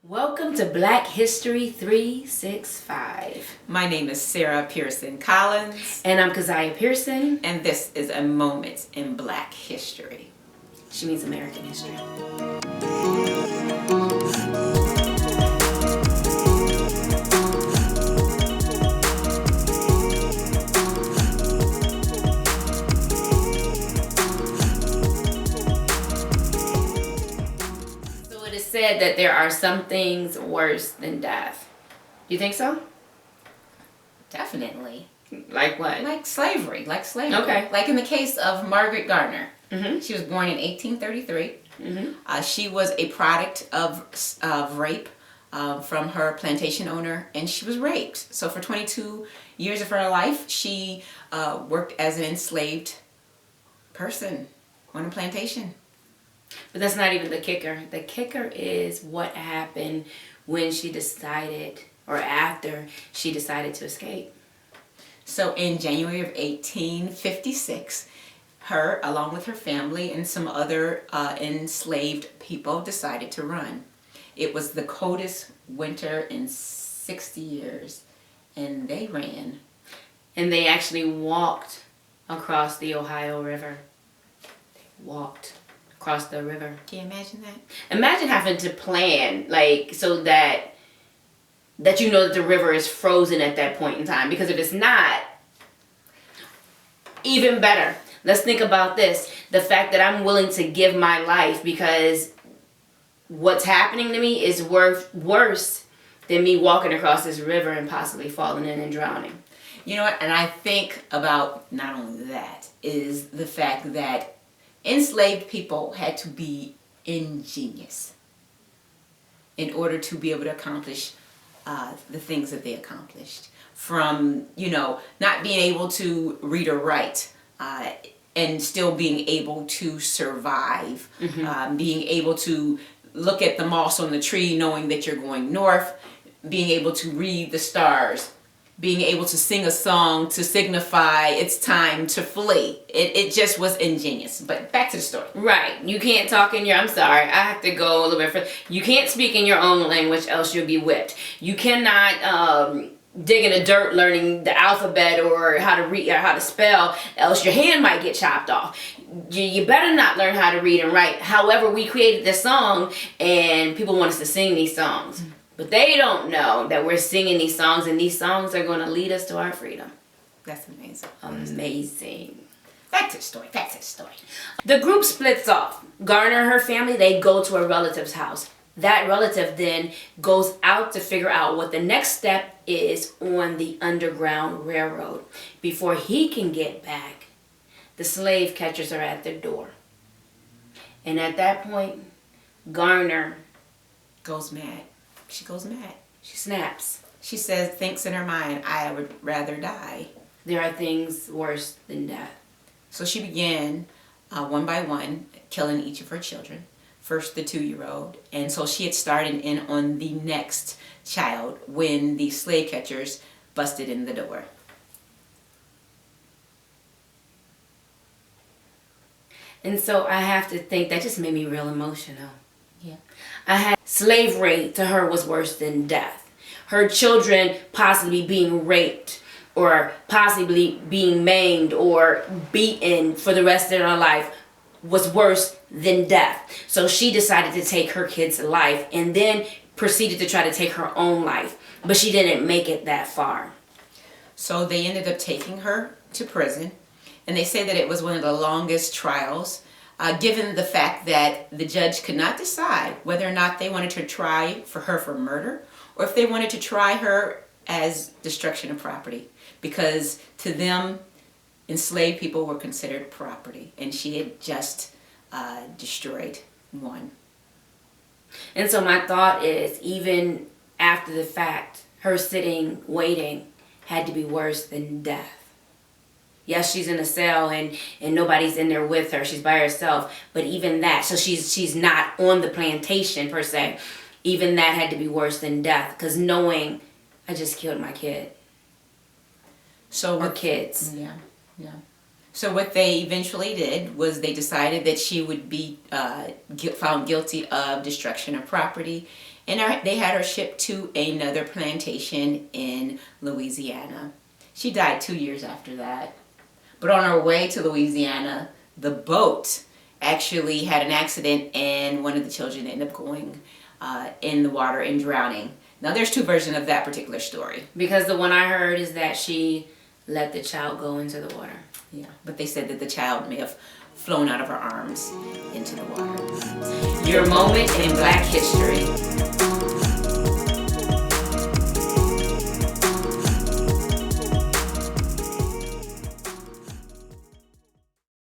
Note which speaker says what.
Speaker 1: Welcome to Black History 365.
Speaker 2: My name is Sarah Pearson Collins.
Speaker 1: And I'm Keziah Pearson.
Speaker 2: And this is a moment in Black history.
Speaker 1: She means American history. Said that there are some things worse than death. You think so?
Speaker 2: Definitely.
Speaker 1: Like what?
Speaker 2: Like slavery.
Speaker 1: Okay.
Speaker 2: Like in the case of Margret Garner.
Speaker 1: Mm-hmm.
Speaker 2: She was born in 1833.
Speaker 1: Mm-hmm.
Speaker 2: She was a product of rape from her plantation owner, and she was raped. So for 22 years of her life, she worked as an enslaved person on a plantation.
Speaker 1: But that's not even the kicker. The kicker is what happened when she decided, or after she decided to escape.
Speaker 2: So in January of 1856, her, along with her family and some other enslaved people, decided to run. It was the coldest winter in 60 years, and they ran.
Speaker 1: And they actually walked across the Ohio River. They walked across the river.
Speaker 2: Can you imagine that?
Speaker 1: Imagine having to plan, like, so that you know that the river is frozen at that point in time. Because if it's not, even better. Let's think about this. The fact that I'm willing to give my life because what's happening to me is worse than me walking across this river and possibly falling in and drowning.
Speaker 2: You know what? And I think about not only that, is the fact that enslaved people had to be ingenious in order to be able to accomplish the things that they accomplished. From, not being able to read or write and still being able to survive, being able to look at the moss on the tree knowing that you're going north, being able to read the stars, being able to sing a song to signify it's time to flee. It just was ingenious. But back to the story.
Speaker 1: Right. You can't talk in your, I'm sorry, I have to go a little bit further. You can't speak in your own language, else you'll be whipped. You cannot dig in the dirt learning the alphabet or how to read or how to spell, else your hand might get chopped off. You better not learn how to read and write. However, we created this song and people want us to sing these songs. But they don't know that we're singing these songs, and these songs are going to lead us to our freedom.
Speaker 2: That's amazing.
Speaker 1: Amazing.
Speaker 2: Back to the story.
Speaker 1: The group splits off. Garner and her family, they go to a relative's house. That relative then goes out to figure out what the next step is on the Underground Railroad. Before he can get back, the slave catchers are at their door. And at that point, Garner
Speaker 2: goes mad. She goes mad.
Speaker 1: She snaps.
Speaker 2: She says, thinks in her mind, I would rather die.
Speaker 1: There are things worse than death.
Speaker 2: So she began, one by one, killing each of her children. First the 2-year-old. And so she had started in on the next child when the slave catchers busted in the door.
Speaker 1: And so I have to think, that just made me real emotional.
Speaker 2: Yeah.
Speaker 1: Slavery to her was worse than death. Her children possibly being raped or possibly being maimed or beaten for the rest of their life was worse than death. So she decided to take her kid's life and then proceeded to try to take her own life. But she didn't make it that far.
Speaker 2: So they ended up taking her to prison. And they say that it was one of the longest trials, given the fact that the judge could not decide whether or not they wanted to try her for murder or if they wanted to try her as destruction of property. Because to them, enslaved people were considered property, and she had just destroyed one.
Speaker 1: And so my thought is, even after the fact, her sitting, waiting, had to be worse than death. Yes, she's in a cell and nobody's in there with her. She's by herself. But even that, so she's not on the plantation per se. Even that had to be worse than death. Because knowing I just killed my kid. Or kids.
Speaker 2: Yeah. So what they eventually did was they decided that she would be found guilty of destruction of property And they had her shipped to another plantation in Louisiana. She died 2 years after that. But on her way to Louisiana, the boat actually had an accident and one of the children ended up going in the water and drowning. Now there's two versions of that particular story.
Speaker 1: Because the one I heard is that she let the child go into the water.
Speaker 2: Yeah, but they said that the child may have flown out of her arms into the water.
Speaker 1: Your moment in Black history.